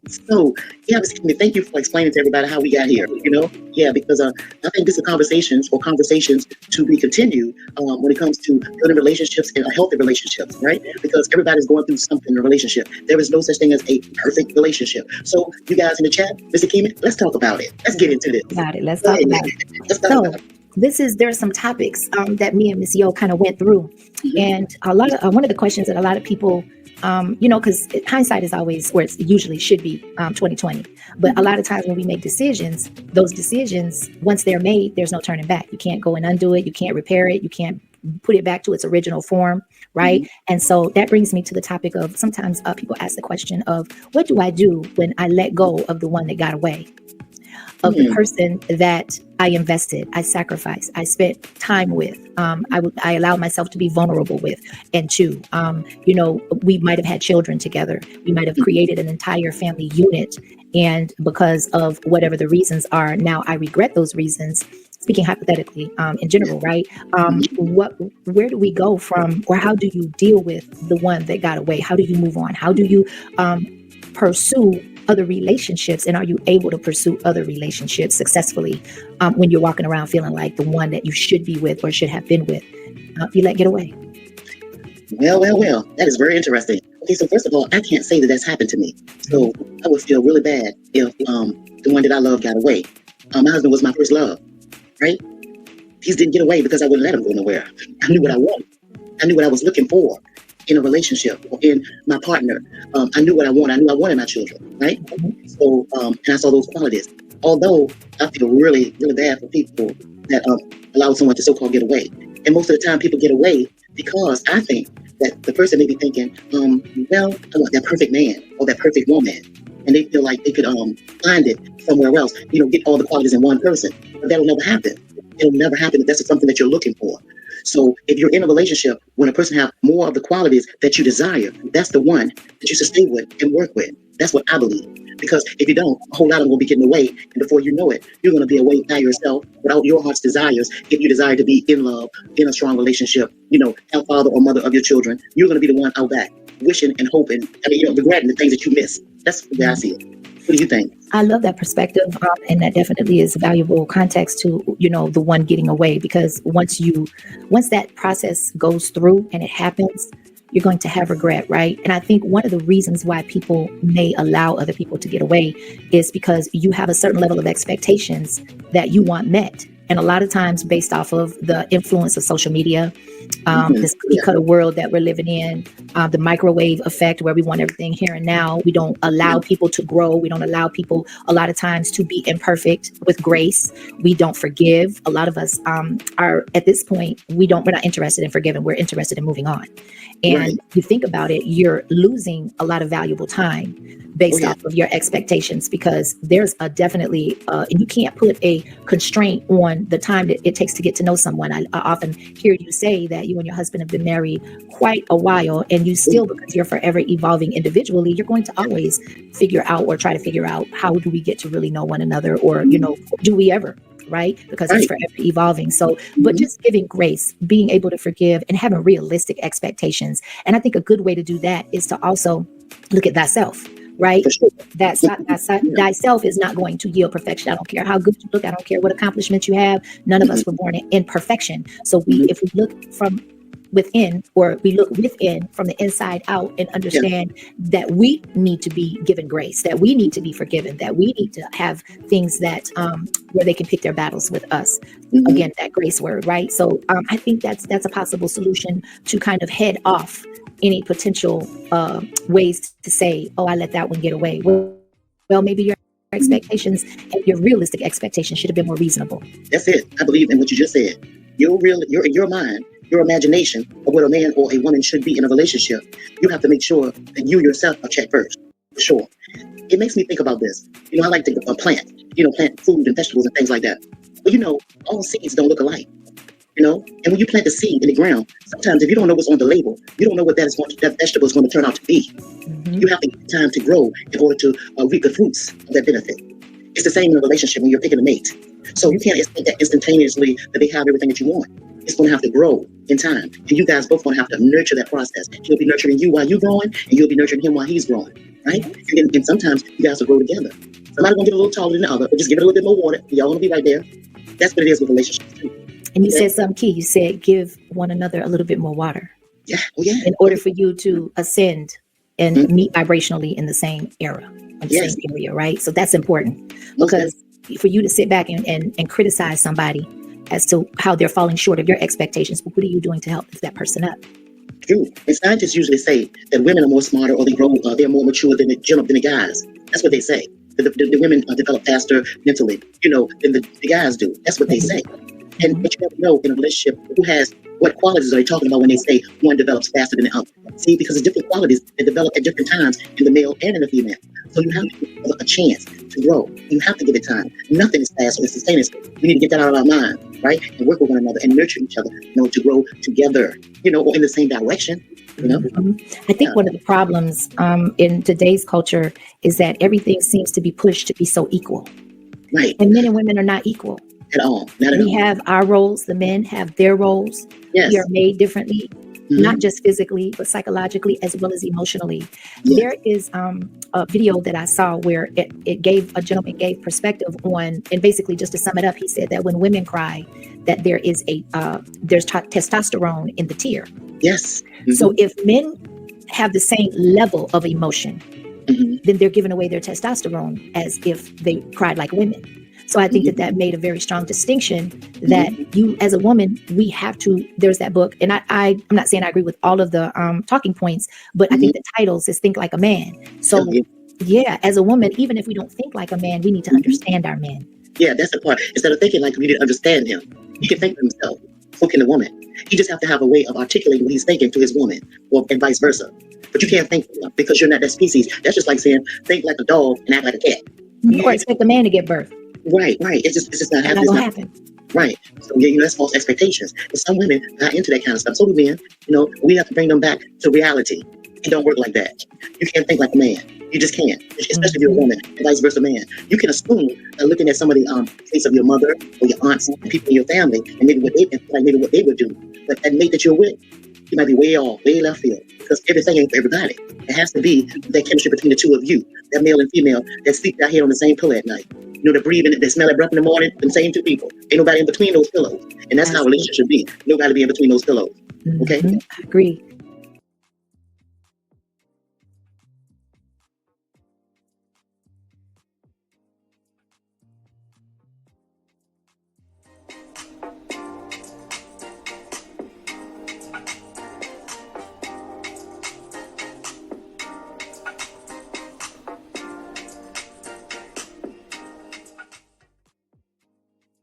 So, yeah, thank you for explaining to everybody how we got here. Yeah, because I think this is conversations to be continued when it comes to building relationships and healthy relationships, right? Because everybody's going through something in a relationship. There is no such thing as a perfect relationship. So, you guys in the chat, Mr. Keeman, let's talk about it. Let's get into this. About it. Let's Go talk ahead. about it. Let's talk So about it. there are some topics that me and Miss Yo kind of went through, and a lot of one of the questions that a lot of people, because hindsight is always, or it usually should be 2020, but a lot of times when we make decisions, those decisions, once they're made, there's no turning back. You can't go and undo it. You can't repair it. You can't put it back to its original form, right? And so that brings me to the topic of sometimes people ask the question of, what do I do when I let go of the one that got away? Of the person that I invested, I sacrificed, I spent time with, I allowed myself to be vulnerable with, and to, we might have had children together, we might have created an entire family unit, and because of whatever the reasons are, now I regret those reasons. Speaking hypothetically, in general, right? Where do we go from, or how do you deal with the one that got away? How do you move on? How do you pursue other relationships, and are you able to pursue other relationships successfully when you're walking around feeling like the one that you should be with or should have been with, you let get away? Well, that is very interesting. Okay, so first of all, I can't say that that's happened to me. So I would feel really bad if the one that I love got away. My husband was my first love, right? He didn't get away because I wouldn't let him go nowhere. I knew what I wanted. I knew what I was looking for in a relationship or in my partner. I knew what I wanted. I knew I wanted my children, right? So, and I saw those qualities. Although I feel really, really bad for people that allow someone to so-called get away. And most of the time people get away because I think that the person may be thinking, well, I want that perfect man or that perfect woman. And they feel like they could find it somewhere else, get all the qualities in one person. But that'll never happen. It'll never happen if that's something that you're looking for. So if you're in a relationship when a person have more of the qualities that you desire, that's the one that you should stay with and work with. That's what I believe. Because if you don't, a whole lot of them will be getting away. And before you know it, you're going to be away by yourself without your heart's desires. If you desire to be in love, in a strong relationship, have father or mother of your children, you're going to be the one out back, wishing and hoping, regretting the things that you missed. That's the way I see it. What do you think? I love that perspective, and that definitely is valuable context to the one getting away, because once that process goes through and it happens, you're going to have regret, right? And I think one of the reasons why people may allow other people to get away is because you have a certain level of expectations that you want met. And a lot of times based off of the influence of social media, this cookie cutter world that we're living in, the microwave effect where we want everything here and now. We don't allow people to grow. We don't allow people a lot of times to be imperfect with grace. We don't forgive. A lot of us are at this point, we're not interested in forgiving. We're interested in moving on. And you think about it, you're losing a lot of valuable time based off of your expectations, because there's a definitely, you can't put a constraint on the time that it takes to get to know someone. I often hear you say that you and your husband have been married quite a while, and you still, because you're forever evolving individually, you're going to always figure out or try to figure out, how do we get to really know one another, or, do we ever? Right? Because it's forever evolving. So, but just giving grace, being able to forgive, and having realistic expectations. And I think a good way to do that is to also look at thyself, right? That thyself is not going to yield perfection. I don't care how good you look. I don't care what accomplishments you have. None of us were born in perfection. So if we look from within, or we look within from the inside out, and understand that we need to be given grace, that we need to be forgiven, that we need to have things that where they can pick their battles with us. Again, that grace word, right? So I think that's a possible solution to kind of head off any potential ways to say, oh, I let that one get away. Well, maybe your expectations and your realistic expectations should have been more reasonable. That's it. I believe in what you just said. You're in your mind, your imagination of what a man or a woman should be in a relationship. You have to make sure that you yourself are checked first. For sure. It makes me think about this. I like to plant food and vegetables and things like that. But all seeds don't look alike. And when you plant the seed in the ground, sometimes if you don't know what's on the label, you don't know what that vegetable is going to turn out to be. You have to get time to grow in order to reap the fruits of that benefit. It's the same in a relationship when you're picking a mate. So you can't expect that instantaneously that they have everything that you want. It's going to have to grow in time. And you guys both going to have to nurture that process. He'll be nurturing you while you're growing, and you'll be nurturing him while he's growing. right? And sometimes you guys will grow together. Somebody gonna get a little taller than the other, but just give it a little bit more water. Y'all gonna be right there. That's what it is with relationships too. And you Okay? said something key. You said give one another a little bit more water Yeah. Oh yeah. in order for you to ascend and Mhm. meet vibrationally in the same era, in the Yes. same area, right? So that's important Most because for you to sit back and criticize somebody as to how they're falling short of your expectations, but what are you doing to help lift that person up? true. And scientists usually say that women are more smarter or they're more mature than the guys. That's what they say. The women develop faster mentally, than the guys do. That's what they say. And but you never know in a relationship who has what qualities are they talking about when they say one develops faster than the other. See, because it's different qualities that develop at different times in the male and in the female. So you have to give a chance to grow. You have to give it time. Nothing is fast or instantaneous. We need to get that out of our mind, right? And work with one another and nurture each other, to grow together, or in the same direction. I think one of the problems in today's culture is that everything seems to be pushed to be so equal. Right. And men and women are not equal. At all. Not at We all. have our roles, the men have their roles. Yes. We are made differently, Mhm. not just physically, but psychologically as well as emotionally. Yes. There is a video that I saw where a gentleman gave perspective on, and basically just to sum it up, he said that when women cry, that there is there's testosterone in the tear. Yes. Mhm. So if men have the same level of emotion, Mhm. then they're giving away their testosterone as if they cried like women. So I think that made a very strong distinction that you as a woman, we have to, there's that book. And I'm not saying I agree with all of the talking points, but I think the title says Think Like a Man. So yeah, as a woman, even if we don't think like a man, we need to understand our men. Yeah, that's the part. Instead of thinking like we need to understand him, he can think for himself. So can the woman. He just have to have a way of articulating what he's thinking to his woman, and vice versa. But you can't think for him because you're not that species. That's just like saying think like a dog and act like a cat. Or expect a man to give birth. Right. It's just not happening. Not gonna happen. Right. So that's false expectations. And some women got into that kind of stuff. So do men. We have to bring them back to reality. It don't work like that. You can't think like a man. You just can't. Especially if you're a woman and vice versa man. You can assume looking at some of the traits of your mother or your aunts and people in your family and maybe what they would do. But that mate that you're with, you might be way off, way left field. Because everything ain't for everybody. It has to be that chemistry between the two of you, that male and female, that sleep out here on the same pillow at night. That breathe and they smell that breath in the morning, them same two people. Ain't nobody in between those pillows. And that's how a relationship should be. Nobody be in between those pillows. Okay? I agree.